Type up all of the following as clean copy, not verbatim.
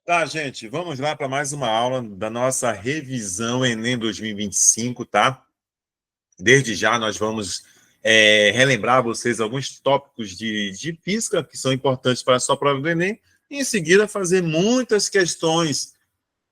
Tá, gente, vamos lá para mais uma aula da nossa revisão Enem 2025, tá? Desde já nós vamos relembrar a vocês alguns tópicos de física que são importantes para a sua prova do Enem e em seguida fazer muitas questões,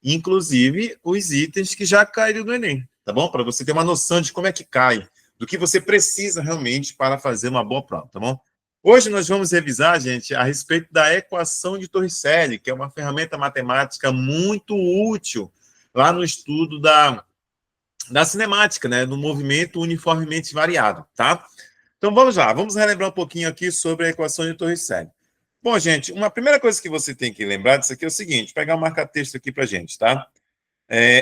inclusive os itens que já caíram do Enem, tá bom? Para você ter uma noção de como é que cai, do que você precisa realmente para fazer uma boa prova, tá bom? Hoje nós vamos revisar, gente, a respeito da equação de Torricelli, que é uma ferramenta matemática muito útil lá no estudo da cinemática, né, do movimento uniformemente variado, tá? Então vamos lá, vamos relembrar um pouquinho aqui sobre a equação de Torricelli. Bom, gente, uma primeira coisa que você tem que lembrar disso aqui é o seguinte, pegar um marca-texto aqui para gente, tá?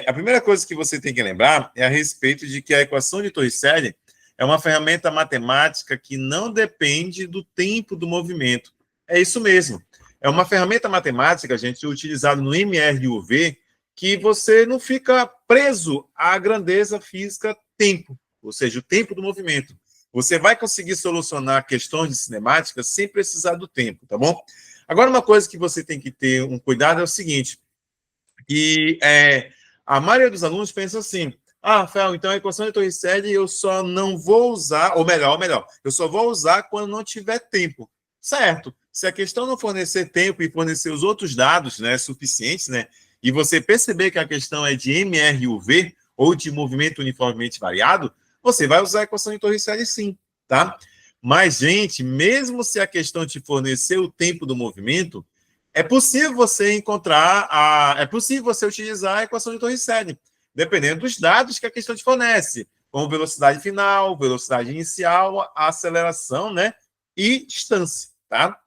A primeira coisa que você tem que lembrar é a respeito de que a equação de Torricelli é uma ferramenta matemática que não depende do tempo do movimento. É isso mesmo. É uma ferramenta matemática, gente, utilizada no MRUV, que você não fica preso à grandeza física tempo, ou seja, o tempo do movimento. Você vai conseguir solucionar questões de cinemática sem precisar do tempo, tá bom? Agora, uma coisa que você tem que ter um cuidado é o seguinte, que a maioria dos alunos pensa assim, Rafael, então a equação de Torricelli eu só não vou usar, ou melhor, eu só vou usar quando não tiver tempo. Certo. Se a questão não fornecer tempo e fornecer os outros dados, né, suficientes, né, e você perceber que a questão é de MRUV, ou de movimento uniformemente variado, você vai usar a equação de Torricelli sim, tá? Mas, gente, mesmo se a questão te fornecer o tempo do movimento, é possível você é possível você utilizar a equação de Torricelli, dependendo dos dados que a questão te fornece, como velocidade final, velocidade inicial, aceleração, né, e distância, tá?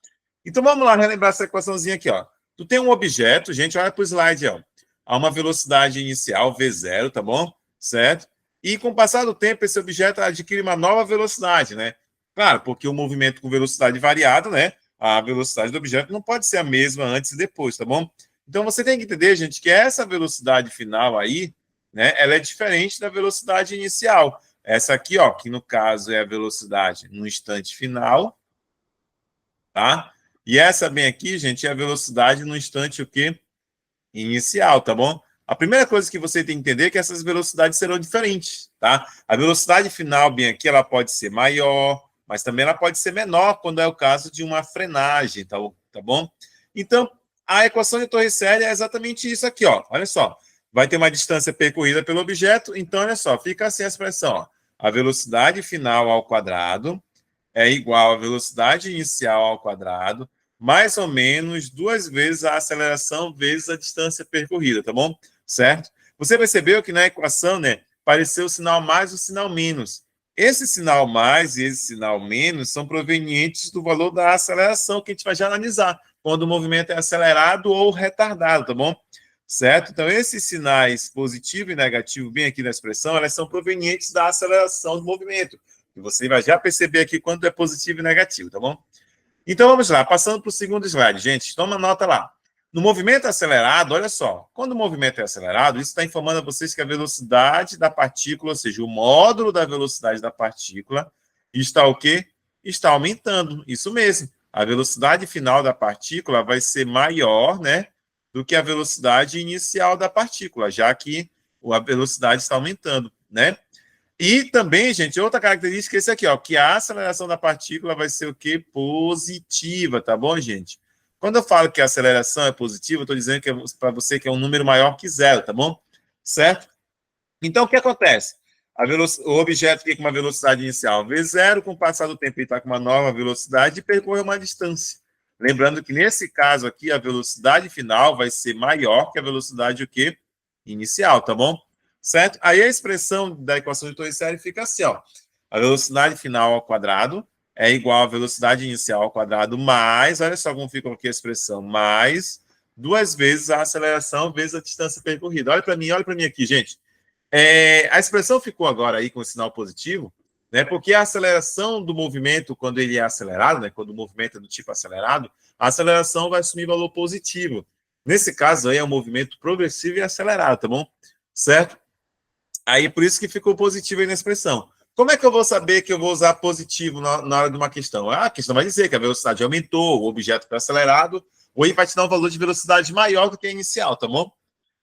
Então vamos lá relembrar essa equaçãozinha aqui, ó. Tu tem um objeto, gente, olha para o slide, ó. Há uma velocidade inicial V0, tá bom? Certo? E com o passar do tempo, esse objeto adquire uma nova velocidade, né? Claro, porque o movimento com velocidade variada, né? A velocidade do objeto não pode ser a mesma antes e depois, tá bom? Então você tem que entender, gente, que essa velocidade final aí, né, ela é diferente da velocidade inicial. Essa aqui, ó, que no caso é a velocidade no instante final, tá? E essa bem aqui, gente, é a velocidade no instante o quê? Inicial, tá bom? A primeira coisa que você tem que entender é que essas velocidades serão diferentes, tá? A velocidade final bem aqui, ela pode ser maior, mas também ela pode ser menor quando é o caso de uma frenagem, tá bom? Então, a equação de Torricelli é exatamente isso aqui, ó. Olha só, vai ter uma distância percorrida pelo objeto, então, olha só, fica assim a expressão, ó. A velocidade final ao quadrado é igual à velocidade inicial ao quadrado, mais ou menos 2 vezes a aceleração vezes a distância percorrida, tá bom? Certo? Você percebeu que na equação, né, apareceu o sinal mais e o sinal menos. Esse sinal mais e esse sinal menos são provenientes do valor da aceleração que a gente vai já analisar, quando o movimento é acelerado ou retardado, tá bom? Certo? Então, esses sinais positivo e negativo, bem aqui na expressão, elas são provenientes da aceleração do movimento. E você vai já perceber aqui quando é positivo e negativo, tá bom? Então, vamos lá, passando para o segundo slide. Gente, toma nota lá. No movimento acelerado, olha só, quando o movimento é acelerado, isso está informando a vocês que a velocidade da partícula, ou seja, o módulo da velocidade da partícula, está o quê? Está aumentando, isso mesmo. A velocidade final da partícula vai ser maior, né, do que a velocidade inicial da partícula, já que a velocidade está aumentando, né? E também, gente, outra característica é esse aqui, ó, que a aceleração da partícula vai ser o quê? Positiva, tá bom, gente? Quando eu falo que a aceleração é positiva, eu estou dizendo que é para você que é um número maior que zero, tá bom? Certo? Então, o que acontece? O objeto aqui com uma velocidade inicial V0, com o passar do tempo ele está com uma nova velocidade e percorre uma distância. Lembrando que nesse caso aqui, a velocidade final vai ser maior que a velocidade o quê? Inicial, tá bom? Certo? Aí a expressão da equação de Torricelli fica assim, ó. A velocidade final ao quadrado é igual à velocidade inicial ao quadrado mais, olha só como fica aqui a expressão, mais 2 vezes a aceleração vezes a distância percorrida. Olha para mim aqui, gente. A expressão ficou agora aí com o sinal positivo, né? Porque a aceleração do movimento, quando ele é acelerado, né? Quando o movimento é do tipo acelerado, a aceleração vai assumir valor positivo. Nesse caso aí é um movimento progressivo e acelerado, tá bom? Certo? Aí por isso que ficou positivo aí na expressão. Como é que eu vou saber que eu vou usar positivo na hora de uma questão? A questão vai dizer que a velocidade aumentou, o objeto foi acelerado, ou ele vai te dar um valor de velocidade maior do que a inicial, tá bom?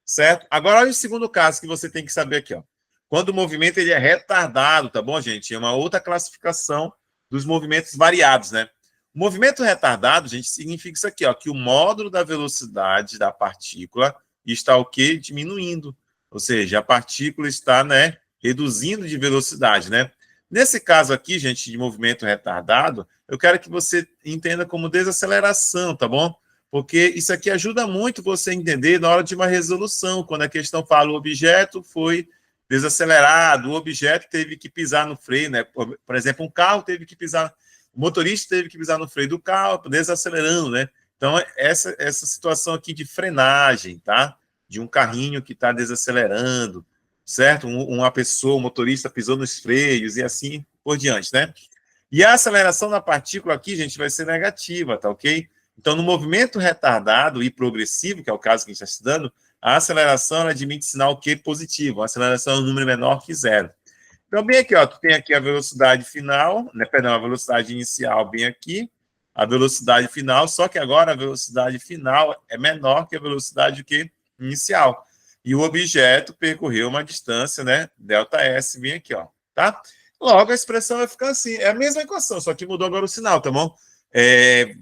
Certo? Agora, olha o segundo caso que você tem que saber aqui, ó. Quando o movimento ele é retardado, tá bom, gente? É uma outra classificação dos movimentos variados, né? O movimento retardado, gente, significa isso aqui, ó, que o módulo da velocidade da partícula está o quê? Diminuindo. Ou seja, a partícula está, né, reduzindo de velocidade, né? Nesse caso aqui, gente, de movimento retardado, eu quero que você entenda como desaceleração, tá bom? Porque isso aqui ajuda muito você a entender na hora de uma resolução, quando a questão fala o objeto foi desacelerado, o objeto teve que pisar no freio, né? Por exemplo, um carro teve que pisar, o motorista teve que pisar no freio do carro, desacelerando, né? Então, essa situação aqui de frenagem, tá? De um carrinho que está desacelerando, certo? Uma pessoa, um motorista pisou nos freios e assim por diante, né? E a aceleração da partícula aqui, gente, vai ser negativa, tá ok? Então, no movimento retardado e progressivo, que é o caso que a gente está estudando, a aceleração ela admite sinal Q positivo. A aceleração é um número menor que zero. Então, bem aqui, ó, tu tem aqui a velocidade final, né, perdão, a velocidade inicial bem aqui, a velocidade final, só que agora a velocidade final é menor que a velocidade que inicial. E o objeto percorreu uma distância, né, ΔS, bem aqui, ó, tá? Logo, a expressão vai ficar assim, é a mesma equação, só que mudou agora o sinal, tá bom?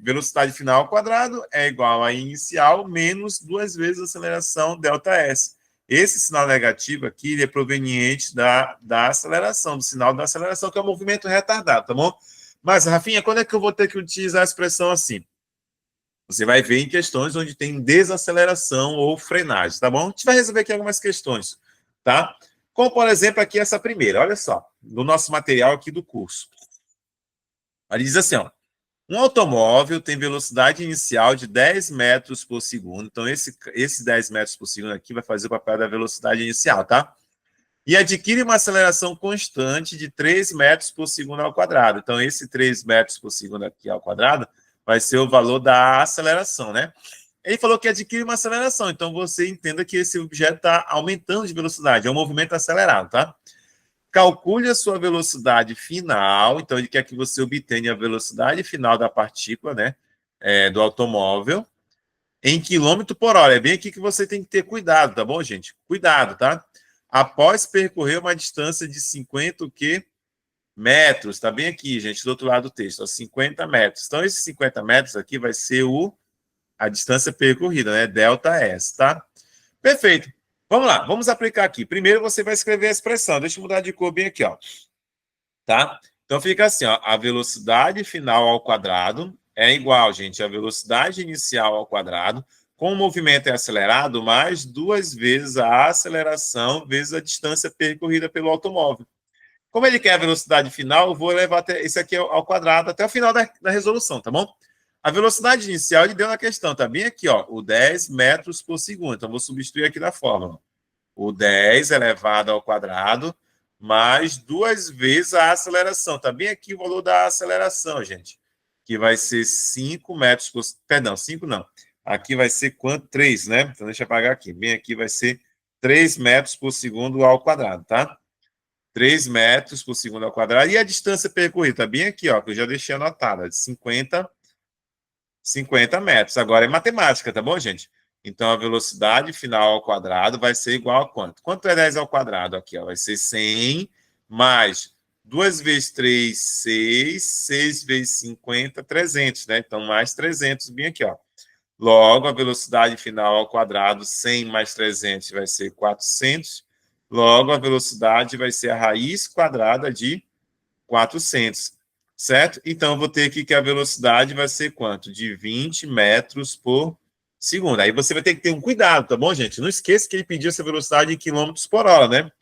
Velocidade final ao quadrado é igual a inicial menos 2 vezes a aceleração ΔS. Esse sinal negativo aqui ele é proveniente da aceleração, do sinal da aceleração, que é o movimento retardado, tá bom? Mas, Rafinha, quando é que eu vou ter que utilizar a expressão assim? Você vai ver em questões onde tem desaceleração ou frenagem, tá bom? A gente vai resolver aqui algumas questões, tá? Como, por exemplo, aqui essa primeira, olha só, no nosso material aqui do curso. Ele diz assim, ó, um automóvel tem velocidade inicial de 10 metros por segundo. Então, esse 10 metros por segundo aqui vai fazer o papel da velocidade inicial, tá? E adquire uma aceleração constante de 3 metros por segundo ao quadrado. Então, esse 3 metros por segundo aqui ao quadrado vai ser o valor da aceleração, né? Ele falou que adquire uma aceleração. Então, você entenda que esse objeto está aumentando de velocidade. É um movimento acelerado, tá? Calcule a sua velocidade final. Então, ele quer que você obtenha a velocidade final da partícula, né? Do automóvel, em quilômetro por hora. É bem aqui que você tem que ter cuidado, tá bom, gente? Cuidado, tá? Após percorrer uma distância de 50 o quê? Metros. Tá bem aqui, gente, do outro lado do texto. Ó, 50 metros. Então, esses 50 metros aqui vai ser a distância percorrida, né? ΔS, tá? Perfeito. Vamos lá, vamos aplicar aqui. Primeiro você vai escrever a expressão. Deixa eu mudar de cor bem aqui, ó. Tá? Então fica assim, ó. A velocidade final ao quadrado é igual, gente, a velocidade inicial ao quadrado, com o movimento é acelerado, mais 2 vezes a aceleração vezes a distância percorrida pelo automóvel. Como ele quer a velocidade final, eu vou levar esse aqui ao quadrado até o final da resolução, tá bom? A velocidade inicial ele deu na questão, tá bem aqui, ó, o 10 metros por segundo. Então, vou substituir aqui na fórmula. O 10 elevado ao quadrado mais 2 vezes a aceleração. Tá bem aqui o valor da aceleração, gente. Que vai ser 5 metros por... Perdão, 5 não. Aqui vai ser quanto? 3, né? Então, deixa eu apagar aqui. Bem aqui vai ser 3 metros por segundo ao quadrado, tá? 3 metros por segundo ao quadrado. E a distância percorrida? Tá bem aqui, ó, que eu já deixei anotada. De 50 metros. Agora é matemática, tá bom, gente? Então, a velocidade final ao quadrado vai ser igual a quanto? Quanto é 10 ao quadrado aqui? Ó? Vai ser 100 mais 2 vezes 3, 6. 6 vezes 50, 300, né? Então, mais 300 bem aqui, ó. Logo, a velocidade final ao quadrado, 100 mais 300 vai ser 400. Logo, a velocidade vai ser a raiz quadrada de 400. Certo? Então, eu vou ter aqui que a velocidade vai ser quanto? De 20 metros por segundo. Aí você vai ter que ter um cuidado, tá bom, gente? Não esqueça que ele pediu essa velocidade em quilômetros por hora, né?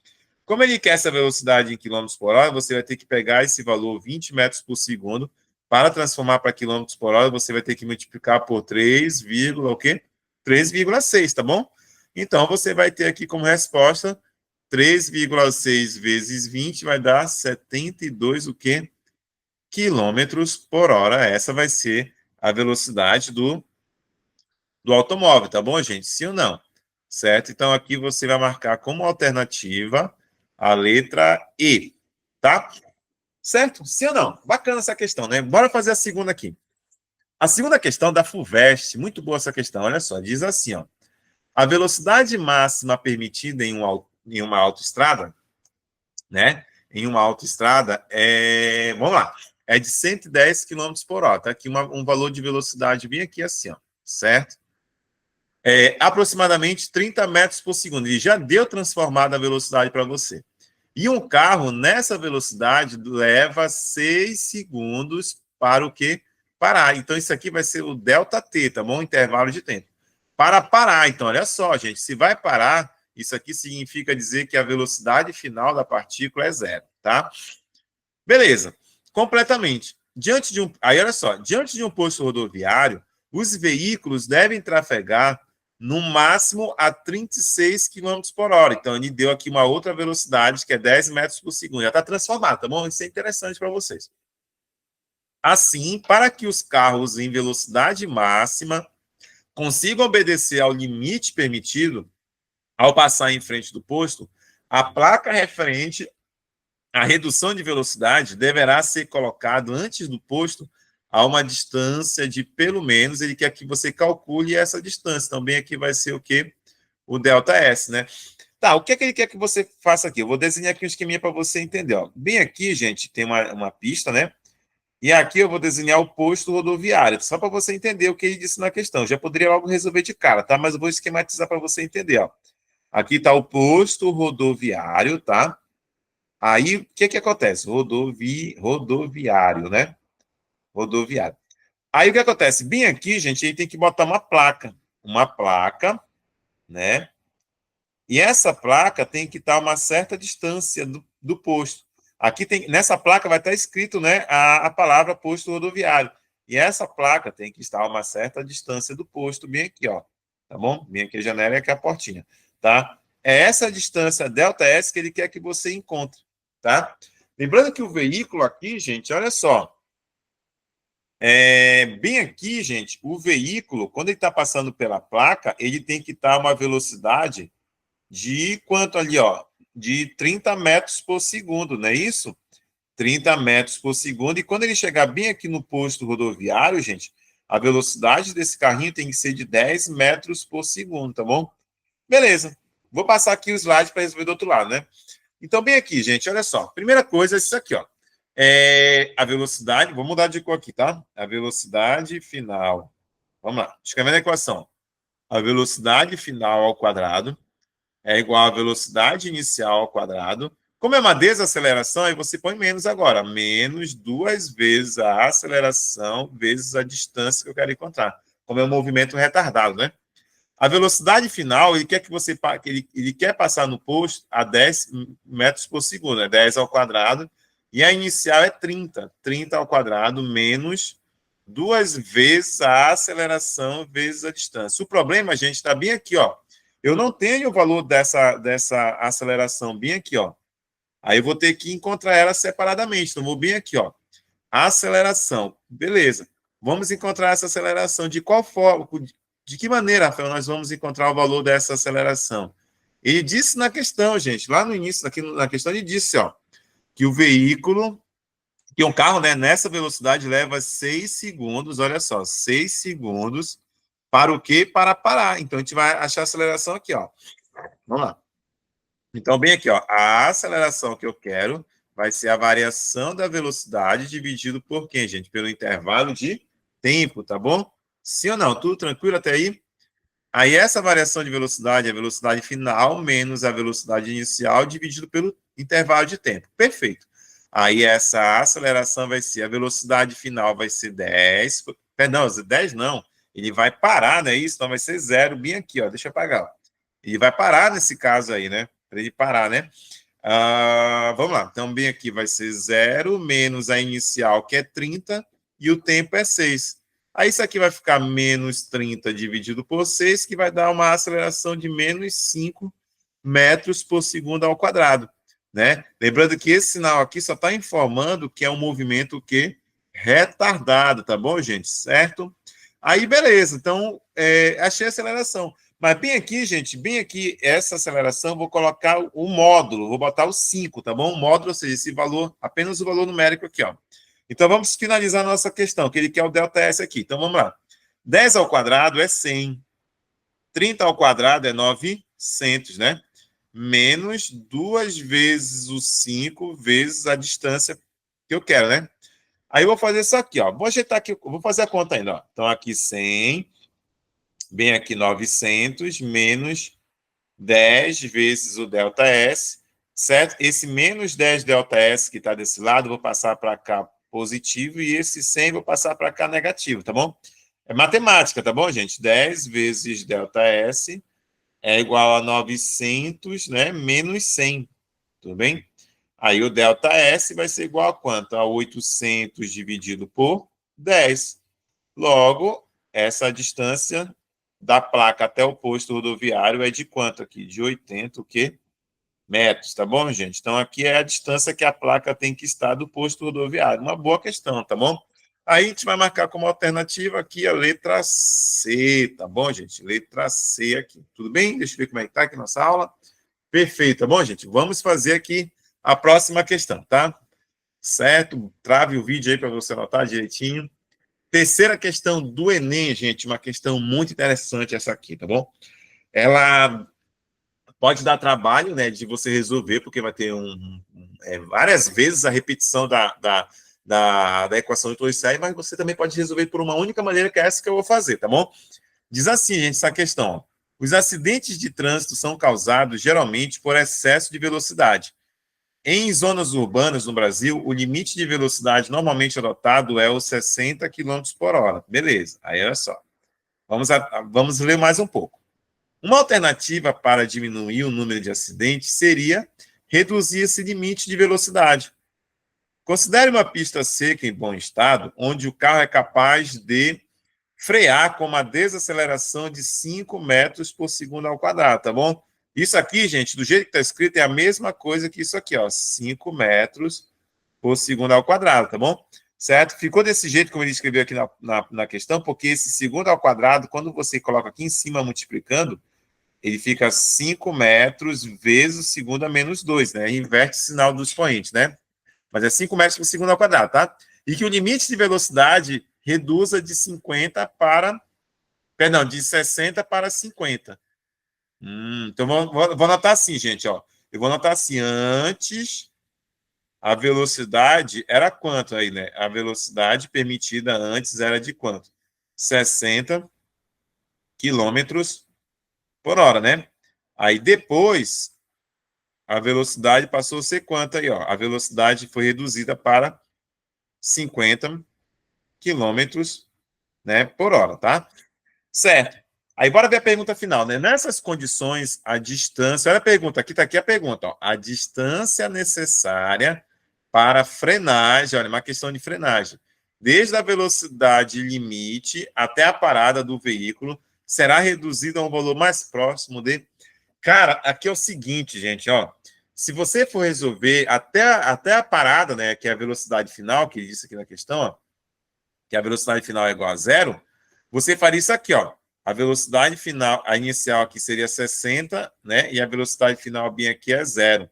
Como ele quer essa velocidade em quilômetros por hora, você vai ter que pegar esse valor 20 metros por segundo para transformar para quilômetros por hora, você vai ter que multiplicar por 3, o quê? 3,6, tá bom? Então, você vai ter aqui como resposta 3,6 vezes 20 vai dar 72 o quê? Quilômetros por hora. Essa vai ser a velocidade do automóvel, tá bom, gente? Sim ou não? Certo? Então, aqui você vai marcar como alternativa a letra E, tá? Certo? Sim ou não? Bacana essa questão, né? Bora fazer a segunda aqui. A segunda questão da FUVEST, muito boa essa questão, olha só, diz assim, ó, a velocidade máxima permitida em uma autoestrada, né? Em uma autoestrada vamos lá, é de 110 km por hora. Tá aqui um valor de velocidade bem aqui assim, ó, certo? Aproximadamente 30 metros por segundo. Ele já deu transformada a velocidade para você. E um carro nessa velocidade leva 6 segundos para o quê? Parar. Então, isso aqui vai ser o ΔT, tá bom? Intervalo de tempo. Para parar. Então, olha só, gente. Se vai parar, isso aqui significa dizer que a velocidade final da partícula é zero, tá? Beleza. Completamente. Aí, olha só. Diante de um posto rodoviário, os veículos devem trafegar no máximo a 36 km por hora. Então, ele deu aqui uma outra velocidade, que é 10 metros por segundo. Já está transformado, tá bom? Isso é interessante para vocês. Assim, para que os carros em velocidade máxima consigam obedecer ao limite permitido ao passar em frente do posto, a placa referente à redução de velocidade deverá ser colocada antes do posto a uma distância de, pelo menos, ele quer que você calcule essa distância. Também aqui vai ser o quê? O ΔS, né? Tá, o que é que ele quer que você faça aqui? Eu vou desenhar aqui um esqueminha para você entender. Ó. Bem aqui, gente, tem uma pista, né? E aqui eu vou desenhar o posto rodoviário, só para você entender o que ele disse na questão. Eu já poderia logo resolver de cara, tá? Mas eu vou esquematizar para você entender, ó. Aqui está o posto rodoviário, tá? Aí, o que acontece? Rodoviário, né? Rodoviário. Aí, o que acontece? Bem aqui, gente, ele tem que botar uma placa, né? E essa placa tem que estar a uma certa distância do posto. Aqui tem, nessa placa vai estar escrito, né, a palavra posto rodoviário. E essa placa tem que estar a uma certa distância do posto, bem aqui, ó. Tá bom? Bem aqui a janela e aqui a portinha, tá? É essa distância ΔS que ele quer que você encontre, tá? Lembrando que o veículo aqui, gente, olha só. Bem aqui, gente, o veículo, quando ele está passando pela placa, ele tem que estar a uma velocidade de quanto ali, ó? De 30 metros por segundo, não é isso? 30 metros por segundo. E quando ele chegar bem aqui no posto rodoviário, gente, a velocidade desse carrinho tem que ser de 10 metros por segundo, tá bom? Beleza. Vou passar aqui o slide para resolver do outro lado, né? Então, bem aqui, gente, olha só. Primeira coisa é isso aqui, ó. A velocidade, vou mudar de cor aqui, tá? A velocidade final. Vamos lá. Escrevendo a equação. A velocidade final ao quadrado é igual à velocidade inicial ao quadrado. Como é uma desaceleração, aí você põe menos agora. Menos 2 vezes a aceleração vezes a distância que eu quero encontrar. Como é um movimento retardado, né? A velocidade final, ele quer que você ele quer passar no posto a 10 metros por segundo, né? 10 ao quadrado. E a inicial é 30. 30 ao quadrado menos 2 vezes a aceleração vezes a distância. O problema, gente, está bem aqui, ó. Eu não tenho o valor dessa aceleração bem aqui, ó. Aí eu vou ter que encontrar ela separadamente. Então, vou bem aqui, ó. Aceleração. Beleza. Vamos encontrar essa aceleração. De qual forma? De que maneira, Rafael, nós vamos encontrar o valor dessa aceleração? Ele disse na questão, gente, lá no início, aqui na questão, ele disse, ó, que o veículo, que um carro, né, nessa velocidade leva 6 segundos, olha só, 6 segundos para o quê? Para parar. Então, a gente vai achar a aceleração aqui, ó. Vamos lá. Então, bem aqui, ó, a aceleração que eu quero vai ser a variação da velocidade dividido por quem, gente? Pelo intervalo de tempo, tá bom? Sim ou não? Tudo tranquilo até aí? Aí, essa variação de velocidade é a velocidade final menos a velocidade inicial dividido pelo intervalo de tempo. Perfeito. Aí, essa aceleração vai ser, a velocidade final vai ser 10. Perdão, 10 não. Ele vai parar, não é isso? Então, vai ser zero, bem aqui, ó. Deixa eu apagar. Ele vai parar nesse caso aí, né? Para ele parar, né? Vamos lá. Então, bem aqui vai ser 0 menos a inicial, que é 30, e o tempo é 6. Aí isso aqui vai ficar menos 30 dividido por 6, que vai dar uma aceleração de menos 5 metros por segundo ao quadrado, né? Lembrando que esse sinal aqui só está informando que é um movimento que retardado, tá bom, gente? Certo? Aí, beleza. Então, achei a aceleração. Mas bem aqui, gente, bem aqui, essa aceleração, vou colocar o módulo, vou botar o 5, tá bom? O módulo, ou seja, esse valor, apenas o valor numérico aqui, ó. Então, vamos finalizar a nossa questão, que ele quer o ΔS aqui. Então, vamos lá. 10 ao quadrado é 100. 30 ao quadrado é 900, né? Menos 2 vezes o 5 vezes a distância que eu quero, né? Aí eu vou fazer isso aqui, ó. Vou ajeitar aqui, vou fazer a conta ainda, ó. Então, aqui 100, bem aqui 900, menos 10 vezes o ΔS, certo? Esse menos 10 ΔS que está desse lado, vou passar para cá positivo, e esse 100 vou passar para cá negativo, tá bom? É matemática, tá bom, gente? 10 vezes ΔS é igual a 900, né? Menos 100, tudo bem? Aí o ΔS vai ser igual a quanto? A 800 dividido por 10. Logo, essa distância da placa até o posto rodoviário é de quanto aqui? De 80, o quê? Metros, tá bom, gente? Então, aqui é a distância que a placa tem que estar do posto rodoviário. Uma boa questão, tá bom? Aí a gente vai marcar como alternativa aqui a letra C, tá bom, gente? Letra C aqui. Tudo bem? Deixa eu ver como é que tá aqui nossa aula. Perfeito, tá bom, gente? Vamos fazer aqui a próxima questão, tá? Certo? Trave o vídeo aí para você anotar direitinho. Terceira questão do Enem, gente, uma questão muito interessante essa aqui, tá bom? Ela pode dar trabalho, né, de você resolver, porque vai ter várias vezes a repetição da equação de Torsay, mas você também pode resolver por uma única maneira, que é essa que eu vou fazer, tá bom? Diz assim, gente, essa questão. Ó. Os acidentes de trânsito são causados, geralmente, por excesso de velocidade. Em zonas urbanas no Brasil, o limite de velocidade normalmente adotado é os 60 km por hora. Beleza, aí olha só. Vamos ler mais um pouco. Uma alternativa para diminuir o número de acidentes seria reduzir esse limite de velocidade. Considere uma pista seca em bom estado, onde o carro é capaz de frear com uma desaceleração de 5 metros por segundo ao quadrado, tá bom? Isso aqui, gente, do jeito que está escrito, é a mesma coisa que isso aqui, ó, 5 metros por segundo ao quadrado, tá bom? Certo? Ficou desse jeito, como ele escreveu aqui na questão, porque esse segundo ao quadrado, quando você coloca aqui em cima multiplicando, ele fica 5 metros vezes o segundo a menos 2, né? Inverte o sinal do expoente, né? Mas é 5 metros por segundo ao quadrado, tá? E que o limite de velocidade reduza de 50 para... Perdão, de 60 para 50. Então, vou anotar assim, gente, ó. Eu vou anotar assim, antes, a velocidade era quanto aí, né? A velocidade permitida antes era de quanto? 60 quilômetros por hora, né? Aí depois, a velocidade passou a ser quanto aí, ó? A velocidade foi reduzida para 50 quilômetros, né, por hora, tá? Certo. Aí bora ver a pergunta final, né? Nessas condições, a distância... Olha a pergunta, aqui está aqui a pergunta, ó. A distância necessária para frenagem, olha, uma questão de frenagem, desde a velocidade limite até a parada do veículo, será reduzida a um valor mais próximo de... Cara, aqui é o seguinte, gente, ó. Se você for resolver até a parada, né, que é a velocidade final, que ele disse aqui na questão, ó, que a velocidade final é igual a zero, você faria isso aqui, ó. A velocidade final, a inicial aqui seria 60, né? E a velocidade final bem aqui é zero.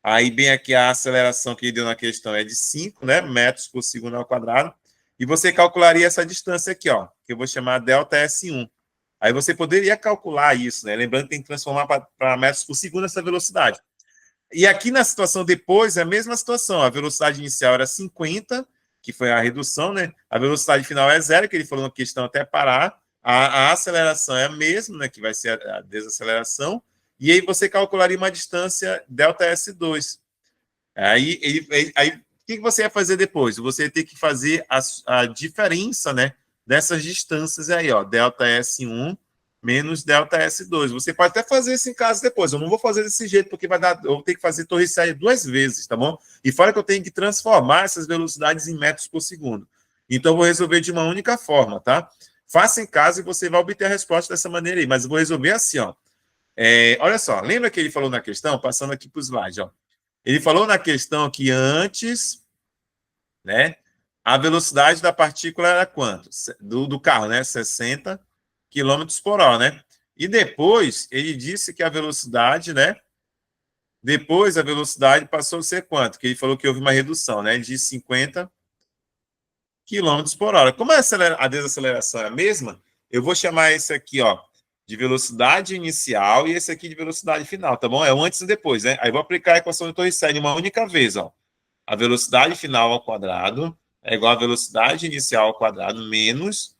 Aí, bem aqui, a aceleração que ele deu na questão é de 5, né? Metros por segundo ao quadrado. E você calcularia essa distância aqui, ó, que eu vou chamar ΔS1. Aí você poderia calcular isso, né? Lembrando que tem que transformar para metros por segundo essa velocidade. E aqui na situação depois, é a mesma situação. A velocidade inicial era 50, que foi a redução, né? A velocidade final é zero, que ele falou na questão até parar. A aceleração é a mesma, né? Que vai ser a desaceleração. E aí você calcularia uma distância ΔS2. Aí o que você ia fazer depois? Você ia ter que fazer a diferença, né? Dessas distâncias aí, ó. ΔS1 menos ΔS2. Você pode até fazer isso em casa depois. Eu não vou fazer desse jeito, porque vai dar, eu vou ter que fazer torre série 2 vezes, tá bom? E fora que eu tenho que transformar essas velocidades em metros por segundo. Então, eu vou resolver de uma única forma, tá? Faça em casa e você vai obter a resposta dessa maneira aí. Mas eu vou resolver assim, ó. Olha só, lembra que ele falou na questão? Passando aqui para o slide, ó. Ele falou na questão que antes, né, a velocidade da partícula era quanto? Do carro, né? 60 quilômetros por hora, né? E depois, ele disse que a velocidade, né? Depois, a velocidade passou a ser quanto? Que ele falou que houve uma redução, né? De 50 km por hora. Como a desaceleração é a mesma, eu vou chamar esse aqui, ó, de velocidade inicial e esse aqui de velocidade final, tá bom? É o antes e depois, né? Aí vou aplicar a equação de Torricelli uma única vez, ó. A velocidade final ao quadrado é igual à velocidade inicial ao quadrado menos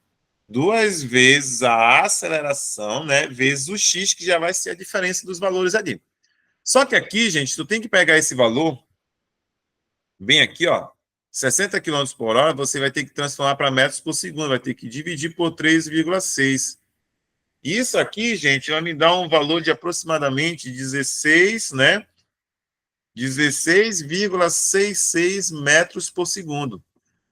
2 vezes a aceleração, né, vezes o x, que já vai ser a diferença dos valores ali. Só que aqui, gente, tu tem que pegar esse valor, bem aqui, ó, 60 km por hora, você vai ter que transformar para metros por segundo, vai ter que dividir por 3,6. Isso aqui, gente, vai me dar um valor de aproximadamente 16, né? 16,66 metros por segundo.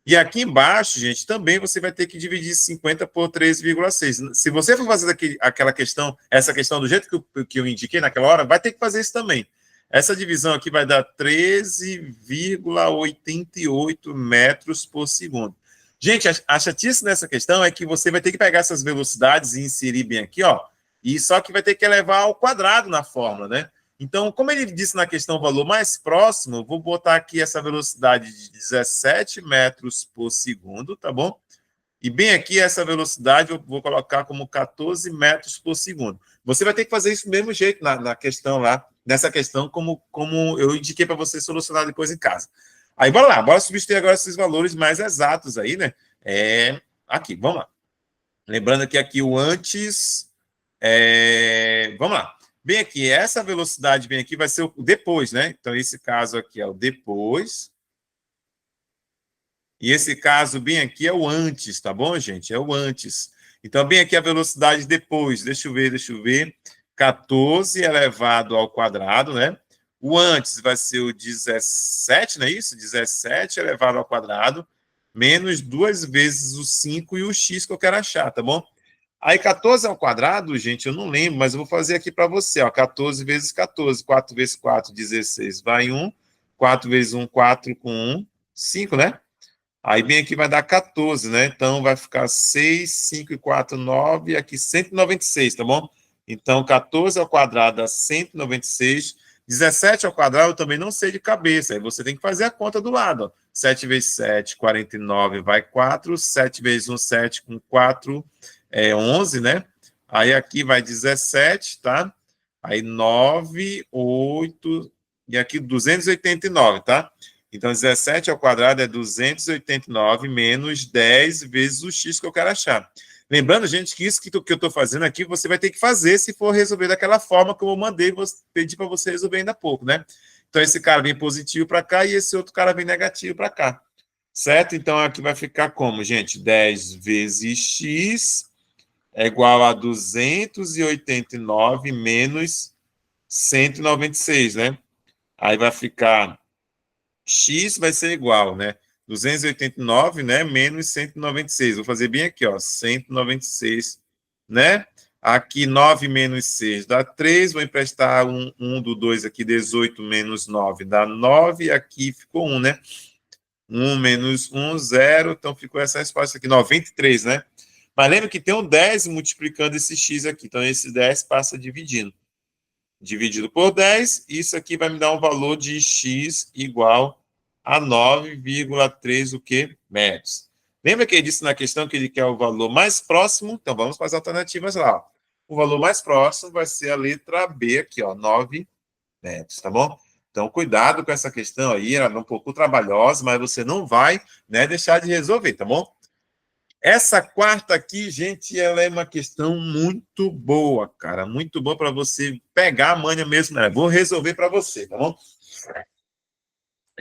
E aqui embaixo, gente, também você vai ter que dividir 50 por 3,6. Se você for fazer aquela questão, essa questão do jeito que eu indiquei naquela hora, vai ter que fazer isso também. Essa divisão aqui vai dar 13,88 metros por segundo. Gente, a chatice nessa questão é que você vai ter que pegar essas velocidades e inserir bem aqui, ó, e só que vai ter que elevar ao quadrado na fórmula, né? Então, como ele disse na questão o valor mais próximo, vou botar aqui essa velocidade de 17 metros por segundo, tá bom? E bem aqui, essa velocidade eu vou colocar como 14 metros por segundo. Você vai ter que fazer isso do mesmo jeito na questão lá, nessa questão, como eu indiquei para você solucionar depois em casa. Aí, bora lá, bora substituir agora esses valores mais exatos aí, né? Aqui, vamos lá. Lembrando que aqui o antes... vamos lá. Bem aqui, essa velocidade bem aqui vai ser o depois, né? Então, esse caso aqui é o depois. E esse caso bem aqui é o antes, tá bom, gente? É o antes. Então, bem aqui a velocidade depois. Deixa eu ver. 14 elevado ao quadrado, né? O antes vai ser o 17, não é isso? 17 elevado ao quadrado, menos 2 vezes o 5 e o x que eu quero achar, tá bom? Aí, 14 ao quadrado, gente, eu não lembro, mas eu vou fazer aqui para você, ó. 14 vezes 14. 4 vezes 4, 16. Vai 1. 4 vezes 1, 4 com 1. 5, né? Aí, bem aqui vai dar 14, né? Então, vai ficar 6, 5 e 4, 9. E aqui, 196, tá bom? Então, 14 ao quadrado dá 196. 17 ao quadrado eu também não sei de cabeça. Aí, você tem que fazer a conta do lado, ó. 7 vezes 7, 49, vai 4. 7 vezes 1, 7 com 4... 11, né? Aí aqui vai 17, tá? Aí 9, 8, e aqui 289, tá? Então, 17 ao quadrado é 289 menos 10 vezes o x que eu quero achar. Lembrando, gente, que isso que eu estou fazendo aqui, você vai ter que fazer se for resolver daquela forma que eu mandei pedir para você resolver ainda há pouco, né? Então, esse cara vem positivo para cá e esse outro cara vem negativo para cá. Certo? Então, aqui vai ficar como, gente? 10 vezes x é igual a 289 menos 196, né? Aí vai ficar x vai ser igual, né? 289, né? Menos 196. Vou fazer bem aqui, ó. 196, né? Aqui, 9 menos 6 dá 3. Vou emprestar um do 2 aqui. 18 menos 9 dá 9. Aqui ficou 1, né? 1 menos 1, 0. Então, ficou essa resposta aqui. 93, né? Mas lembra que tem um 10 multiplicando esse x aqui. Então, esse 10 passa dividindo. Dividido por 10, isso aqui vai me dar um valor de x igual a 9,3 o quê? Metros. Lembra que ele disse na questão que ele quer o valor mais próximo? Então, vamos para as alternativas lá. O valor mais próximo vai ser a letra B aqui, ó, 9 metros, tá bom? Então, cuidado com essa questão aí, ela é um pouco trabalhosa, mas você não vai, né, deixar de resolver, tá bom? Essa quarta aqui, gente, ela é uma questão muito boa, cara. Muito boa para você pegar a manha mesmo. Né? Vou resolver para você, tá bom?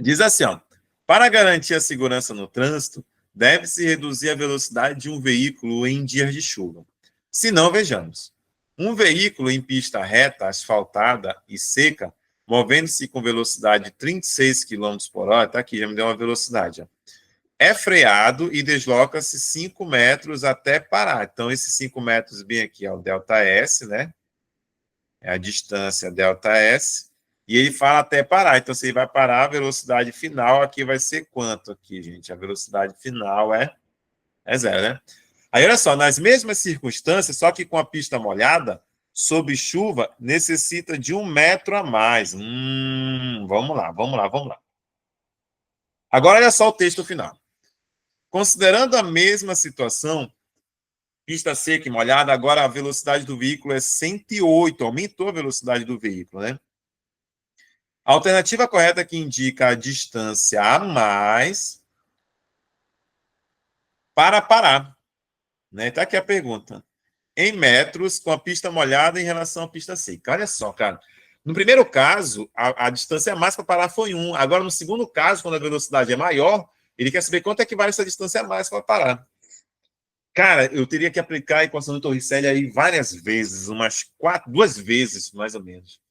Diz assim, ó. Para garantir a segurança no trânsito, deve-se reduzir a velocidade de um veículo em dias de chuva. Se não, vejamos. Um veículo em pista reta, asfaltada e seca, movendo-se com velocidade de 36 km por hora, tá aqui, já me deu uma velocidade, ó. É freado e desloca-se 5 metros até parar. Então, esses 5 metros bem aqui é o ΔS, né? É a distância ΔS. E ele fala até parar. Então, se ele vai parar, a velocidade final aqui vai ser quanto aqui, gente? A velocidade final é 0, né? Aí, olha só, nas mesmas circunstâncias, só que com a pista molhada, sob chuva, necessita de 1 metro a mais. Vamos lá. Agora, olha só o texto final. Considerando a mesma situação, pista seca e molhada, agora a velocidade do veículo é 108, aumentou a velocidade do veículo, né? A alternativa correta que indica a distância a mais para parar, né? Tá aqui a pergunta. Em metros, com a pista molhada em relação à pista seca. Olha só, cara. No primeiro caso, a distância a mais para parar foi 1. Agora, no segundo caso, quando a velocidade é maior, ele quer saber quanto é que vale essa distância a mais para parar. Cara, eu teria que aplicar a equação de Torricelli aí várias vezes, umas 2 vezes, mais ou menos.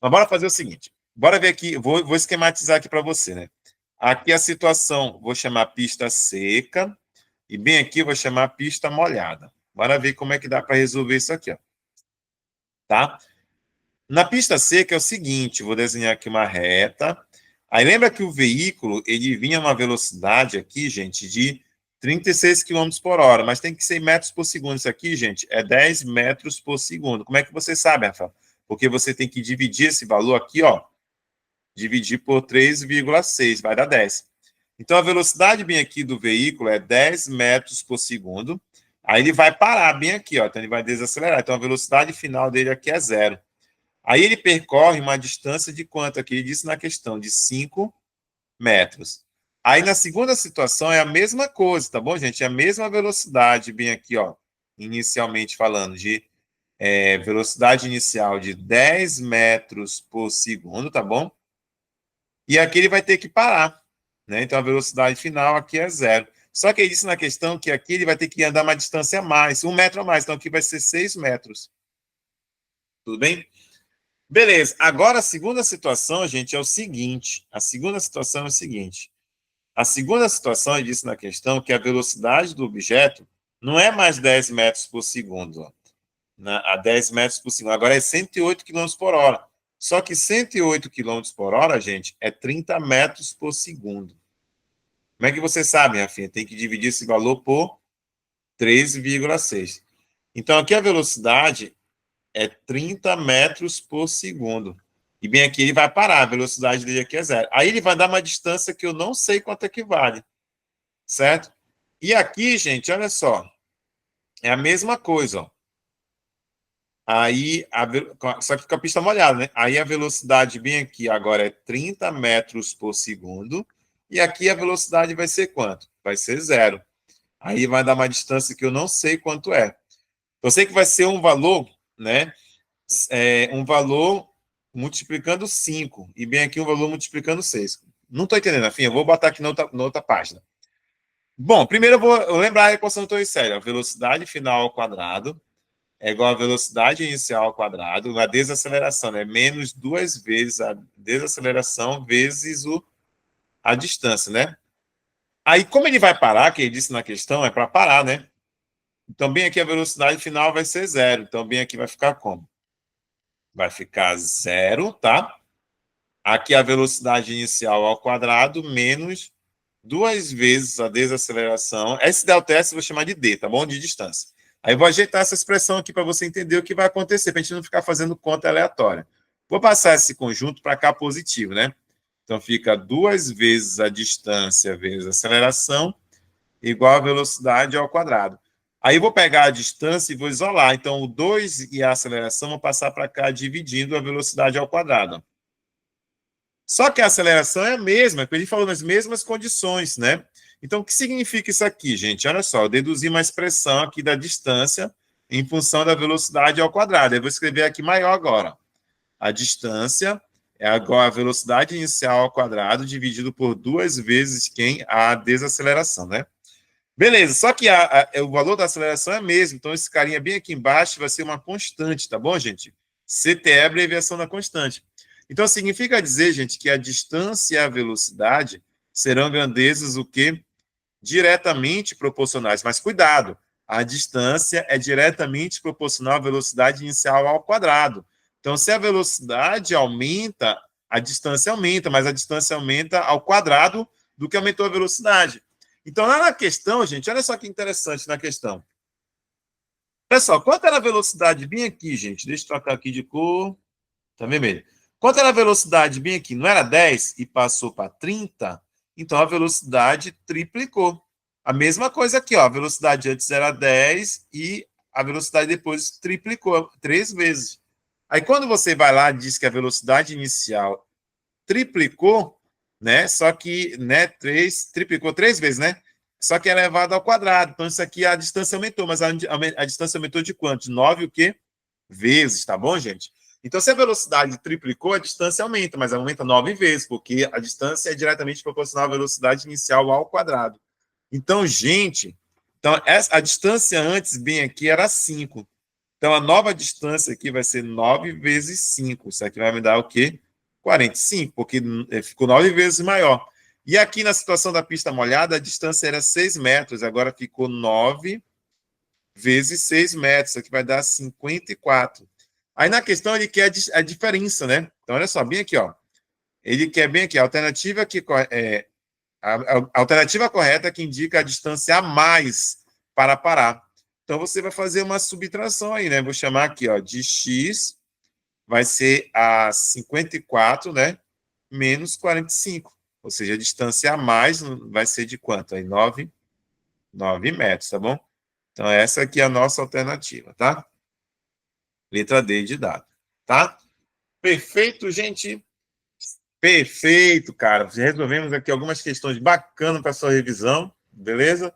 Mas bora fazer o seguinte. Bora ver aqui, vou esquematizar aqui para você, né? Aqui a situação, vou chamar pista seca, e bem aqui eu vou chamar pista molhada. Bora ver como é que dá para resolver isso aqui, ó. Tá? Na pista seca é o seguinte, vou desenhar aqui uma reta. Aí lembra que o veículo, ele vinha a uma velocidade aqui, gente, de 36 km por hora, mas tem que ser metros por segundo. Isso aqui, gente, é 10 metros por segundo. Como é que você sabe, Rafael? Porque você tem que dividir esse valor aqui, ó, dividir por 3,6, vai dar 10. Então, a velocidade bem aqui do veículo é 10 metros por segundo. Aí ele vai parar bem aqui, ó, então ele vai desacelerar. Então, a velocidade final dele aqui é 0. Aí ele percorre uma distância de quanto aqui? Ele disse na questão, de 5 metros. Aí na segunda situação é a mesma coisa, tá bom, gente? É a mesma velocidade, bem aqui, ó, inicialmente falando, de velocidade inicial de 10 metros por segundo, tá bom? E aqui ele vai ter que parar, né? Então a velocidade final aqui é 0. Só que ele disse na questão que aqui ele vai ter que andar uma distância a mais, 1 metro a mais, então aqui vai ser 6 metros. Tudo bem? Beleza, agora a segunda situação, gente, é o seguinte. A segunda situação é o seguinte. A segunda situação, ele disse na questão que a velocidade do objeto não é mais 10 metros por segundo, ó, a 10 metros por segundo, agora é 108 km por hora. Só que 108 km por hora, gente, é 30 metros por segundo. Como é que você sabe, Rafinha? Tem que dividir esse valor por 3,6. Então, aqui a velocidade é 30 metros por segundo. E bem aqui ele vai parar, a velocidade dele aqui é 0. Aí ele vai dar uma distância que eu não sei quanto é que vale, certo? E aqui, gente, olha só, é a mesma coisa, ó. Aí, só que com a pista molhada, né? Aí a velocidade bem aqui agora é 30 metros por segundo, e aqui a velocidade vai ser quanto? Vai ser 0. Aí vai dar uma distância que eu não sei quanto é. Eu sei que vai ser um valor, né? Um valor multiplicando 5, e bem aqui um valor multiplicando 6. Não estou entendendo, afim, eu vou botar aqui na outra página. Bom, primeiro eu vou lembrar a equação de Torricelli. A velocidade final ao quadrado é igual à velocidade inicial ao quadrado, a desaceleração, né? Menos 2 vezes a desaceleração vezes a distância, né? Aí, como ele vai parar, que ele disse na questão, é para parar, né? Então, bem aqui a velocidade final vai ser 0. Então, bem aqui vai ficar como? Vai ficar 0, tá? Aqui a velocidade inicial ao quadrado menos 2 vezes a desaceleração. Esse delta S eu vou chamar de D, tá bom? De distância. Aí eu vou ajeitar essa expressão aqui para você entender o que vai acontecer, para a gente não ficar fazendo conta aleatória. Vou passar esse conjunto para cá positivo, né? Então fica 2 vezes a distância vezes a aceleração igual a velocidade ao quadrado. Aí eu vou pegar a distância e vou isolar. Então o 2 e a aceleração vão passar para cá dividindo a velocidade ao quadrado. Só que a aceleração é a mesma, porque ele falou nas mesmas condições, né? Então, o que significa isso aqui, gente? Olha só, eu deduzi uma expressão aqui da distância em função da velocidade ao quadrado. Eu vou escrever aqui maior agora. A distância é igual à velocidade inicial ao quadrado dividido por 2 vezes quem? A desaceleração, né? Beleza, só que o valor da aceleração é mesmo. Então, esse carinha bem aqui embaixo vai ser uma constante, tá bom, gente? CT é a abreviação da constante. Então, significa dizer, gente, que a distância e a velocidade serão grandezas o quê? Diretamente proporcionais. Mas cuidado, a distância é diretamente proporcional à velocidade inicial ao quadrado. Então, se a velocidade aumenta, a distância aumenta, mas a distância aumenta ao quadrado do que aumentou a velocidade. Então, lá na questão, gente, olha só que interessante na questão. Olha só, quanto era a velocidade bem aqui, gente? Deixa eu trocar aqui de cor. Tá vermelho. Quanto era a velocidade bem aqui? Não era 10 e passou para 30? Então, a velocidade triplicou. A mesma coisa aqui, ó, a velocidade antes era 10 e a velocidade depois triplicou 3 vezes. Aí quando você vai lá e diz que a velocidade inicial triplicou, né? Só que, né, triplicou 3 vezes, né? Só que é elevado ao quadrado. Então, isso aqui a distância aumentou, mas a distância aumentou de quanto? De 9 o quê? Vezes, tá bom, gente? Então, se a velocidade triplicou, a distância aumenta, mas aumenta 9 vezes, porque a distância é diretamente proporcional à velocidade inicial ao quadrado. Então, gente, então, a distância antes, bem aqui, era 5. Então, a nova distância aqui vai ser 9 vezes 5. Isso aqui vai me dar o quê? 45, porque ficou 9 vezes maior. E aqui na situação da pista molhada, a distância era 6 metros, agora ficou 9 vezes 6 metros, isso aqui vai dar 54. Aí na questão ele quer a diferença, né? Então, olha só, bem aqui, ó. Ele quer bem aqui, a alternativa que a alternativa correta que indica a distância a mais para parar. Então, você vai fazer uma subtração aí, né? Vou chamar aqui, ó, de x vai ser a 54, né? Menos 45. Ou seja, a distância a mais vai ser de quanto? Aí 9 metros, tá bom? Então, essa aqui é a nossa alternativa, tá? Letra D de dado, tá? Perfeito, gente? Perfeito, cara. Resolvemos aqui algumas questões bacanas para sua revisão, beleza?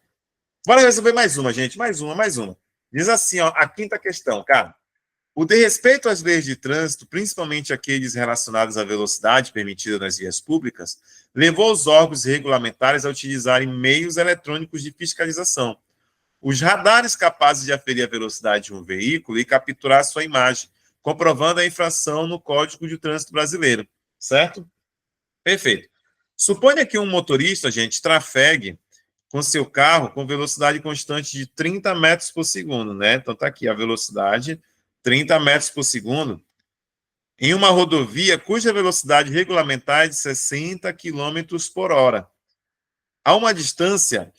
Bora resolver mais uma, gente. Mais uma, mais uma. Diz assim, ó, a quinta questão, cara. O desrespeito às leis de trânsito, principalmente aqueles relacionados à velocidade permitida nas vias públicas, levou os órgãos regulamentares a utilizarem meios eletrônicos de fiscalização. Os radares capazes de aferir a velocidade de um veículo e capturar sua imagem, comprovando a infração no Código de Trânsito Brasileiro. Certo? Perfeito. Suponha que um motorista, gente, trafegue com seu carro com velocidade constante de 30 metros por segundo, né? Então, tá aqui a velocidade, 30 metros por segundo, em uma rodovia cuja velocidade regulamentar é de 60 quilômetros por hora, a uma distância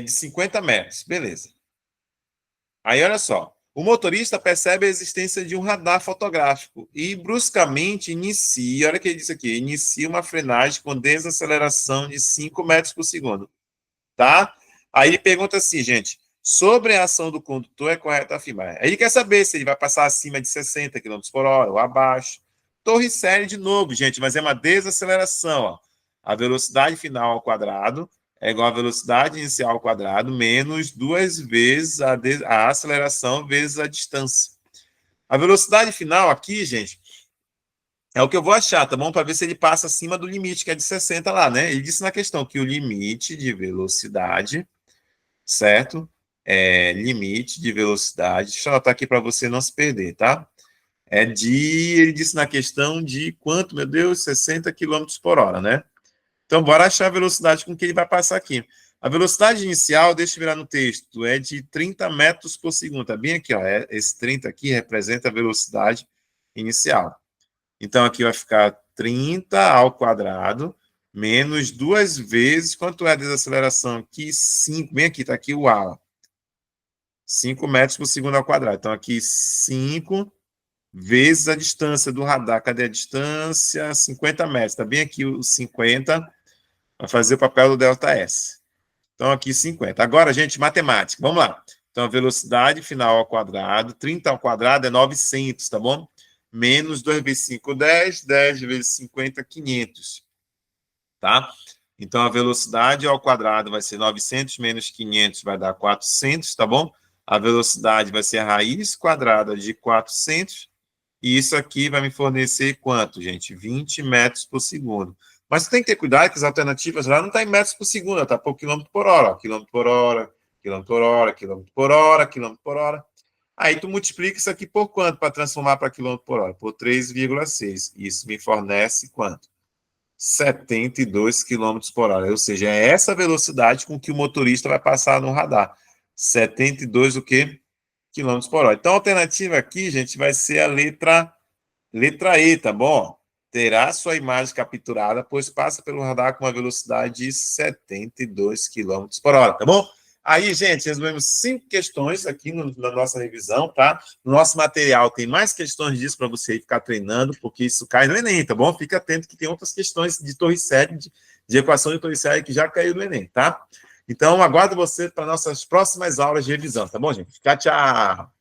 de 50 metros. Beleza. Aí, olha só. O motorista percebe a existência de um radar fotográfico e bruscamente inicia, olha o que ele disse aqui, inicia uma frenagem com desaceleração de 5 metros por segundo. Tá? Aí ele pergunta assim, gente, sobre a ação do condutor é correto afirmar. Aí ele quer saber se ele vai passar acima de 60 km por hora ou abaixo. Torre série de novo, gente, mas é uma desaceleração. Ó. A velocidade final ao quadrado é igual à velocidade inicial ao quadrado menos 2 vezes a aceleração vezes a distância. A velocidade final aqui, gente, é o que eu vou achar, tá bom? Para ver se ele passa acima do limite, que é de 60 lá, né? Ele disse na questão que o limite de velocidade, certo? Limite de velocidade, deixa eu anotar aqui para você não se perder, tá? Ele disse na questão de quanto, meu Deus, 60 km por hora, né? Então, bora achar a velocidade com que ele vai passar aqui. A velocidade inicial, deixa eu virar no texto, é de 30 metros por segundo, tá bem aqui, ó. Esse 30 aqui representa a velocidade inicial. Então, aqui vai ficar 30 ao quadrado, menos 2 vezes, quanto é a desaceleração aqui? 5, bem aqui, está aqui o A, ó. 5 metros por segundo ao quadrado. Então, aqui 5 vezes a distância do radar. Cadê a distância? 50 metros. Está bem aqui o 50, vai fazer o papel do ΔS. Então, aqui 50. Agora, gente, matemática. Vamos lá. Então, a velocidade final ao quadrado, 30 ao quadrado é 900, tá bom? Menos 2 vezes 5, 10. 10 vezes 50, 500. Tá? Então, a velocidade ao quadrado vai ser 900 menos 500, vai dar 400, tá bom? A velocidade vai ser a raiz quadrada de 400. E isso aqui vai me fornecer quanto, gente? 20 metros por segundo. Mas você tem que ter cuidado que as alternativas lá não estão em metros por segundo, está por quilômetro por hora. Ó. Quilômetro por hora, quilômetro por hora, quilômetro por hora, quilômetro por hora. Aí tu multiplica isso aqui por quanto para transformar para quilômetro por hora? Por 3,6. Isso me fornece quanto? 72 quilômetros por hora. Ou seja, é essa velocidade com que o motorista vai passar no radar. 72 o quê? Quilômetros por hora. Então, a alternativa aqui, gente, vai ser a letra E, tá bom? Terá sua imagem capturada, pois passa pelo radar com uma velocidade de 72 km por hora, tá bom? Aí, gente, resolvemos 5 questões aqui na nossa revisão, tá? No nosso material tem mais questões disso para você ficar treinando, porque isso cai no Enem, tá bom? Fica atento que tem outras questões de torre série, de equação de torre série que já caiu no Enem, tá? Então, aguardo você para nossas próximas aulas de revisão, tá bom, gente? Tchau, tchau!